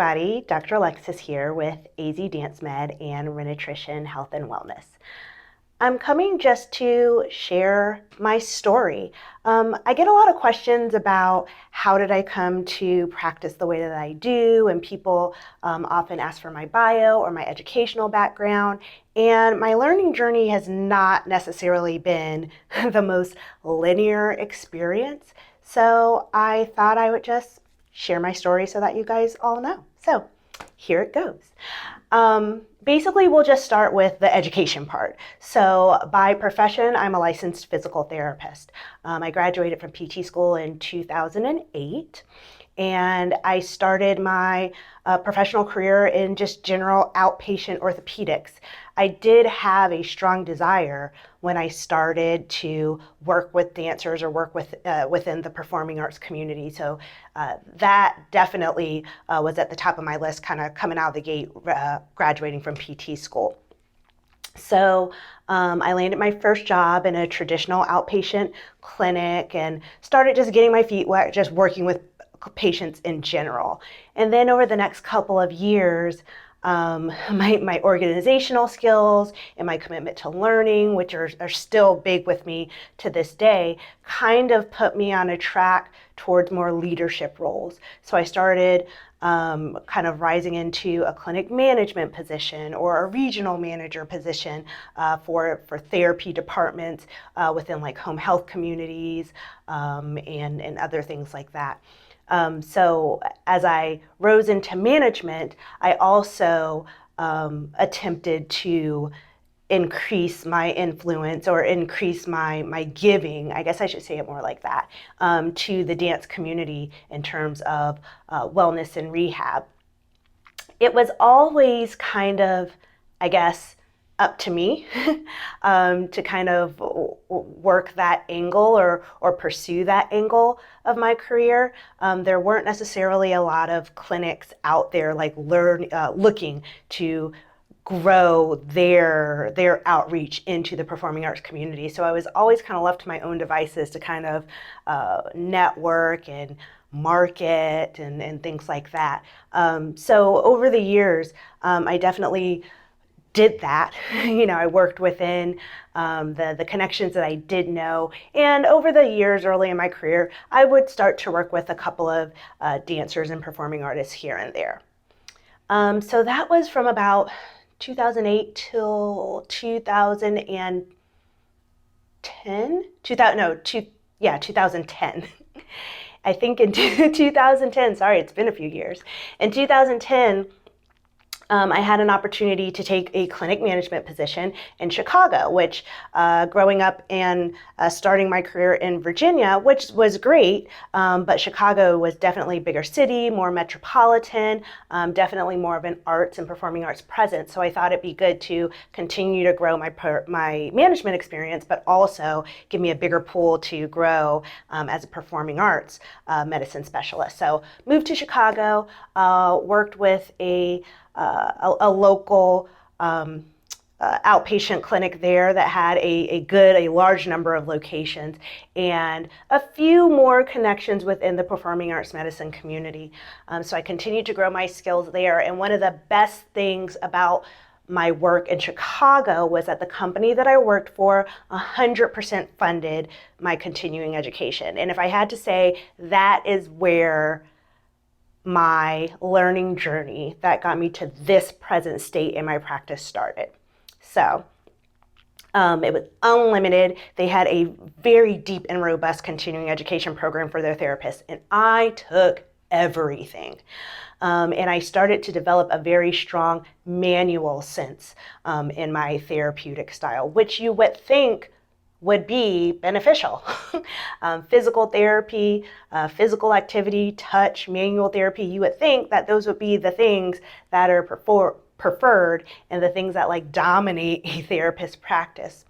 everybody, Dr. Alexis here with AZ Dance Med and Renutrition Health and Wellness. I'm coming just to share my story. I get a lot of questions about how did I come to practice the way that I do, and people often ask for my bio or my educational background. And my learning journey has not necessarily been the most linear experience. So I thought I would just share my story so that you guys all know. So here it goes. Basically, we'll just start with the education part. So by profession, I'm a licensed physical therapist. I graduated from PT school in 2008, and I started my professional career in just general outpatient orthopedics. I did have a strong desire when I started to work with dancers or work with within the performing arts community. So that definitely was at the top of my list, kind of coming out of the gate, graduating from PT school. So I landed my first job in a traditional outpatient clinic and started just getting my feet wet, just working with patients in general. And then over the next couple of years, my organizational skills and my commitment to learning, which are still big with me to this day, kind of put me on a track towards more leadership roles. So I started kind of rising into a clinic management position or a regional manager position for therapy departments within like home health communities and other things like that. So as I rose into management, I also attempted to increase my influence or increase my giving, I guess I should say it more like that, to the dance community in terms of wellness and rehab. It was always kind of, I guess, up to me to kind of work that angle or pursue that angle of my career. There weren't necessarily a lot of clinics out there like looking to grow their outreach into the performing arts community. So I was always kind of left to my own devices to kind of network and market and things like that. So over the years, I definitely did that. I worked within the connections that I did know. And over the years early in my career, I would start to work with a couple of dancers and performing artists here and there. So that was from about 2008 till 2010. 2010. I think in 2010, sorry, it's been a few years. In 2010, I had an opportunity to take a clinic management position in Chicago, which growing up and starting my career in Virginia, which was great, but Chicago was definitely a bigger city, more metropolitan, definitely more of an arts and performing arts presence. So I thought it'd be good to continue to grow my management experience, but also give me a bigger pool to grow as a performing arts medicine specialist. So moved to Chicago, worked with a local outpatient clinic there that had a large number of locations and a few more connections within the performing arts medicine community. So I continued to grow my skills there. And one of the best things about my work in Chicago was that the company that I worked for 100% funded my continuing education. And if I had to say, that is where my learning journey that got me to this present state in my practice started. So it was unlimited. They had a very deep and robust continuing education program for their therapists, and I took everything. And I started to develop a very strong manual sense in my therapeutic style, which you would think would be beneficial. Physical therapy, physical activity, touch, manual therapy, you would think that those would be the things that are preferred and the things that like dominate a therapist practice.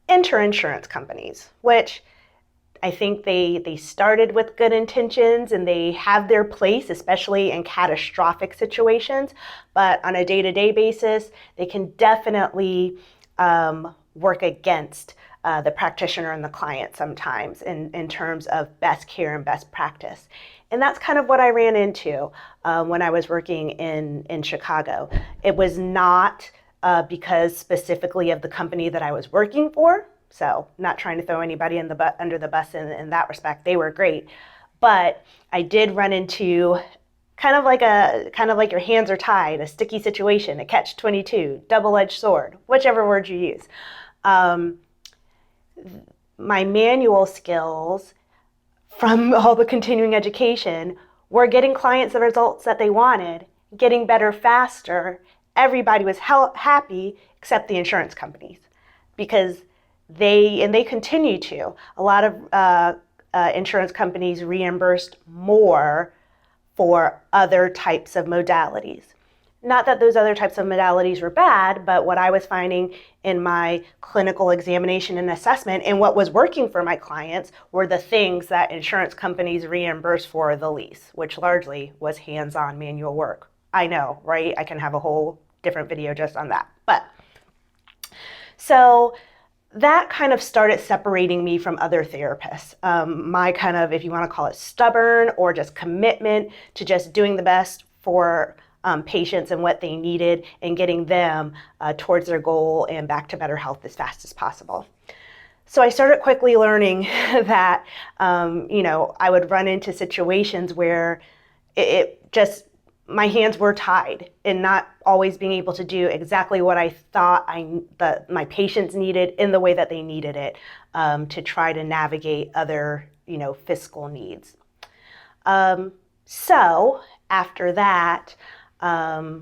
Enter insurance companies, which I think they started with good intentions and they have their place, especially in catastrophic situations, but on a day-to-day basis, they can definitely work against the practitioner and the client sometimes in terms of best care and best practice. And that's kind of what I ran into when I was working in Chicago. It was not because specifically of the company that I was working for. So not trying to throw anybody under the bus in that respect. They were great. But I did run into kind of like your hands are tied, a sticky situation, a catch-22, double-edged sword, whichever word you use. My manual skills from all the continuing education were getting clients the results that they wanted, getting better faster. Everybody was happy except the insurance companies, because they continue to. A lot of insurance companies reimbursed more for other types of modalities. Not that those other types of modalities were bad, but what I was finding in my clinical examination and assessment and what was working for my clients were the things that insurance companies reimburse for the least, which largely was hands-on manual work. I know, right? I can have a whole different video just on that. But so that kind of started separating me from other therapists. My kind of, if you want to call it stubborn or just commitment to just doing the best for patients and what they needed and getting them towards their goal and back to better health as fast as possible. So I started quickly learning that, I would run into situations where it just, my hands were tied and not always being able to do exactly what I thought my patients needed in the way that they needed it to try to navigate other, fiscal needs. So after that, I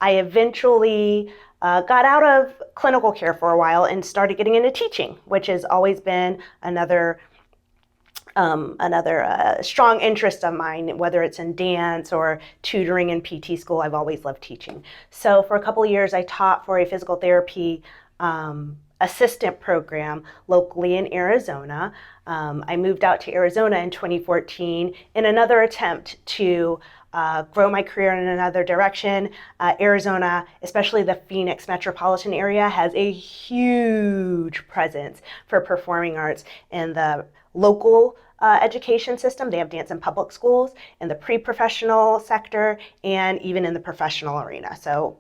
eventually got out of clinical care for a while and started getting into teaching, which has always been another strong interest of mine, whether it's in dance or tutoring in PT school. I've always loved teaching. So for a couple of years, I taught for a physical therapy assistant program locally in Arizona. I moved out to Arizona in 2014 in another attempt to grow my career in another direction. Arizona, especially the Phoenix metropolitan area, has a huge presence for performing arts in the local education system. They have dance in public schools, in the pre-professional sector, and even in the professional arena. So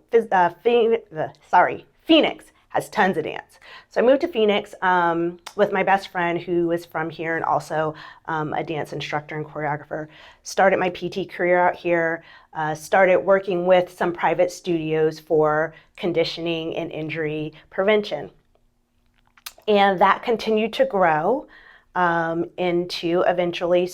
Phoenix has tons of dance. So I moved to Phoenix with my best friend who was from here and also a dance instructor and choreographer. Started my PT career out here, started working with some private studios for conditioning and injury prevention. And that continued to grow into eventually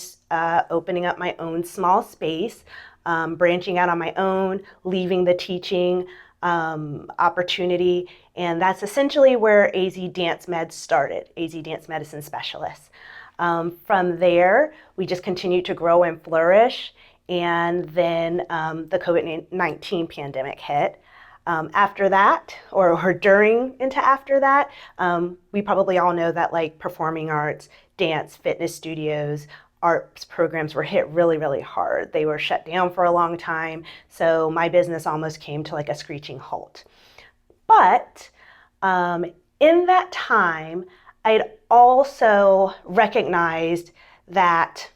opening up my own small space, branching out on my own, leaving the teaching opportunity. And that's essentially where AZ Dance Med started, AZ Dance Medicine Specialists. From there, we just continued to grow and flourish. And then the COVID-19 pandemic hit. After that, or during into after that, we probably all know that like performing arts, dance, fitness studios, arts programs were hit really, really hard. They were shut down for a long time. So my business almost came to like a screeching halt. But in that time, I'd also recognized that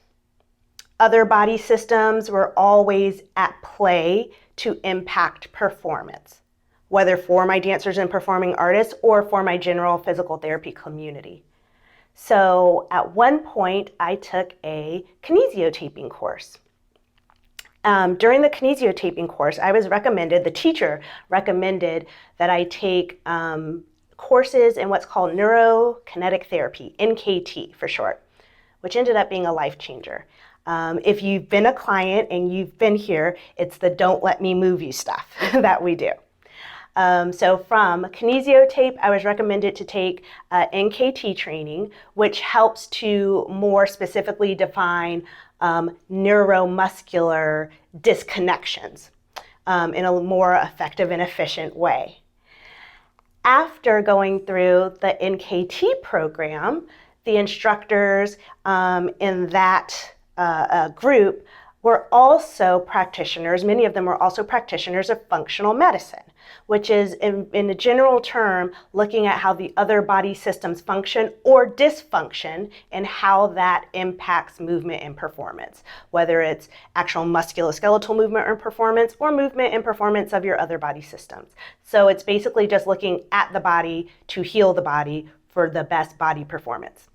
other body systems were always at play to impact performance, whether for my dancers and performing artists or for my general physical therapy community. So at one point, I took a kinesiotaping course. During the kinesiotaping course, the teacher recommended that I take courses in what's called neurokinetic therapy, NKT for short, which ended up being a life changer. If you've been a client and you've been here, it's the don't let me move you stuff that we do. So from kinesiotape, I was recommended to take NKT training, which helps to more specifically define neuromuscular disconnections in a more effective and efficient way. After going through the NKT program, the instructors in that group were also practitioners, many of them were also practitioners of functional medicine, which is, in a general term, looking at how the other body systems function or dysfunction and how that impacts movement and performance, whether it's actual musculoskeletal movement or performance or movement and performance of your other body systems. So it's basically just looking at the body to heal the body for the best body performance.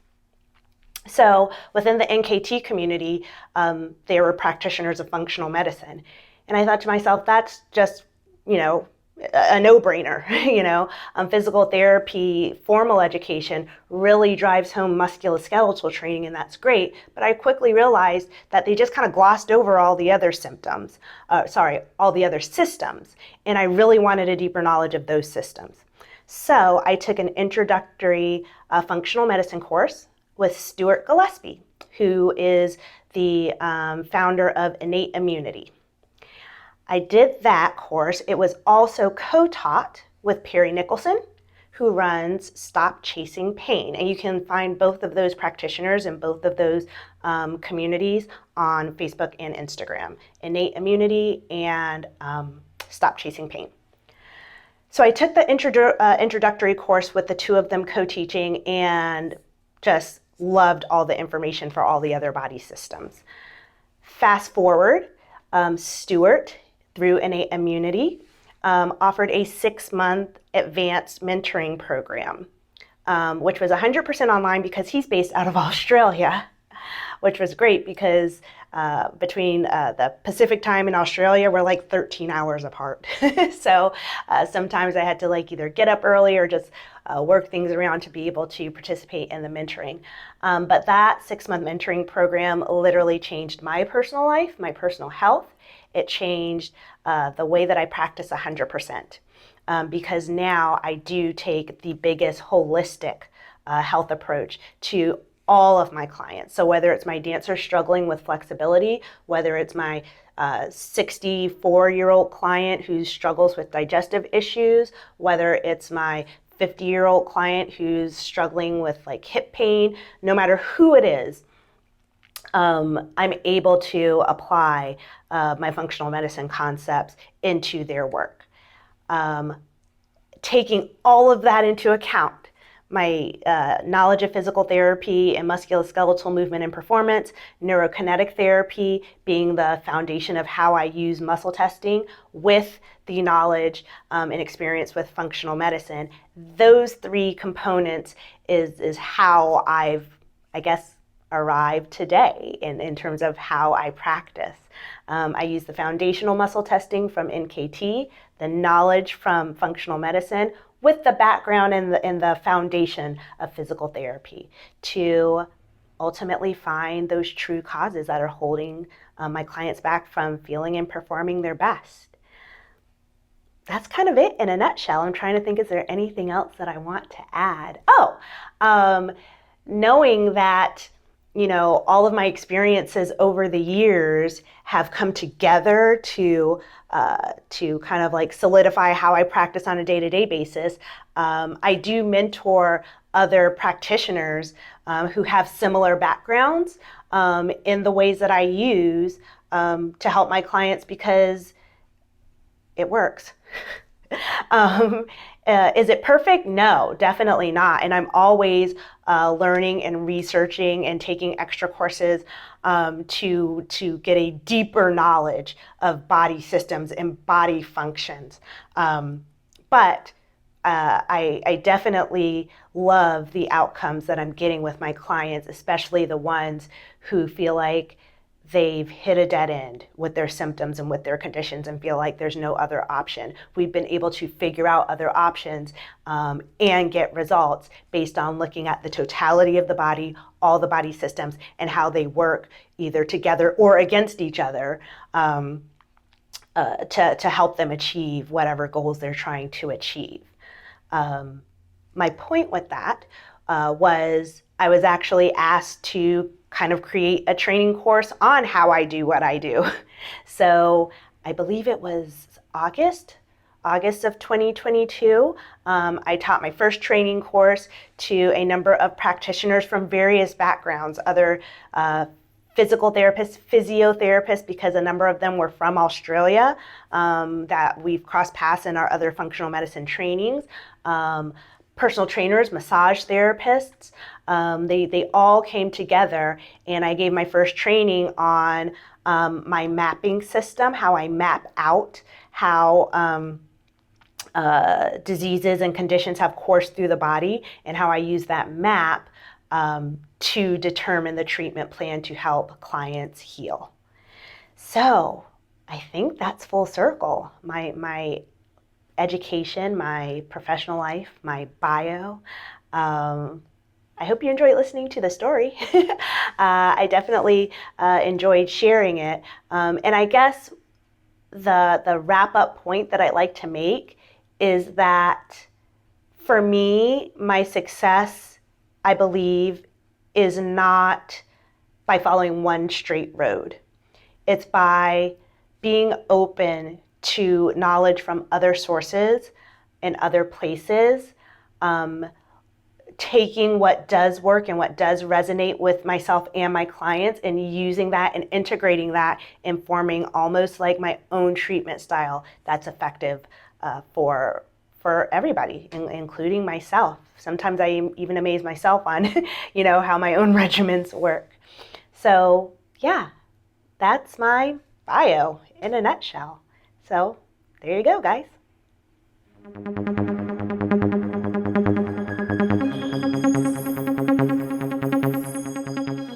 So within the NKT community, there were practitioners of functional medicine. And I thought to myself, that's just, a no-brainer. Physical therapy, formal education really drives home musculoskeletal training, and that's great. But I quickly realized that they just kind of glossed over all the other all the other systems. And I really wanted a deeper knowledge of those systems. So I took an introductory functional medicine course with Stuart Gillespie, who is the founder of Innate Immunity. I did that course. It was also co-taught with Perry Nicholson, who runs Stop Chasing Pain. And you can find both of those practitioners and both of those communities on Facebook and Instagram, Innate Immunity and Stop Chasing Pain. So I took the introductory course with the two of them co-teaching and just loved all the information for all the other body systems. Fast forward, Stuart, through Innate Immunity, offered a 6-month advanced mentoring program, which was 100% online because he's based out of Australia, which was great because between the Pacific time and Australia, we're like 13 hours apart. So sometimes I had to either get up early or just work things around to be able to participate in the mentoring. But that 6-month mentoring program literally changed my personal life, my personal health. It changed the way that I practice 100%. Because now I do take the biggest holistic health approach to all of my clients. So whether it's my dancer struggling with flexibility, whether it's my 64-year-old client who struggles with digestive issues, whether it's my 50-year-old client who's struggling with hip pain, no matter who it is, I'm able to apply my functional medicine concepts into their work. Taking all of that into account, my knowledge of physical therapy and musculoskeletal movement and performance, neurokinetic therapy being the foundation of how I use muscle testing with the knowledge and experience with functional medicine. Those 3 components is how I've, arrived today in terms of how I practice. I use the foundational muscle testing from NKT, the knowledge from functional medicine, with the background and the foundation of physical therapy to ultimately find those true causes that are holding my clients back from feeling and performing their best. That's kind of it in a nutshell. I'm trying to think, is there anything else that I want to add? Knowing that all of my experiences over the years have come together to kind of solidify how I practice on a day-to-day basis. I do mentor other practitioners who have similar backgrounds in the ways that I use to help my clients because it works. Is it perfect? No, definitely not. And I'm always learning and researching and taking extra courses to get a deeper knowledge of body systems and body functions. But I definitely love the outcomes that I'm getting with my clients, especially the ones who feel like they've hit a dead end with their symptoms and with their conditions and feel like there's no other option. We've been able to figure out other options and get results based on looking at the totality of the body, all the body systems, and how they work either together or against each other to help them achieve whatever goals they're trying to achieve. My point with that was I was actually asked to kind of create a training course on how I do what I do. So I believe it was August of 2022. I taught my first training course to a number of practitioners from various backgrounds, other physical therapists, physiotherapists, because a number of them were from Australia, that we've crossed paths in our other functional medicine trainings. Personal trainers, massage therapists, they all came together, and I gave my first training on my mapping system, how I map out how diseases and conditions have coursed through the body, and how I use that map to determine the treatment plan to help clients heal. So I think that's full circle. My education, my professional life, my bio. I hope you enjoyed listening to the story. I definitely enjoyed sharing it. And I guess the wrap-up point that I'd like to make is that for me, my success, I believe, is not by following one straight road. It's by being open to knowledge from other sources and other places, taking what does work and what does resonate with myself and my clients, and using that and integrating that and forming almost like my own treatment style that's effective for everybody, including myself. Sometimes I even amaze myself on, how my own regimens work. So yeah, that's my bio in a nutshell. So there you go, guys.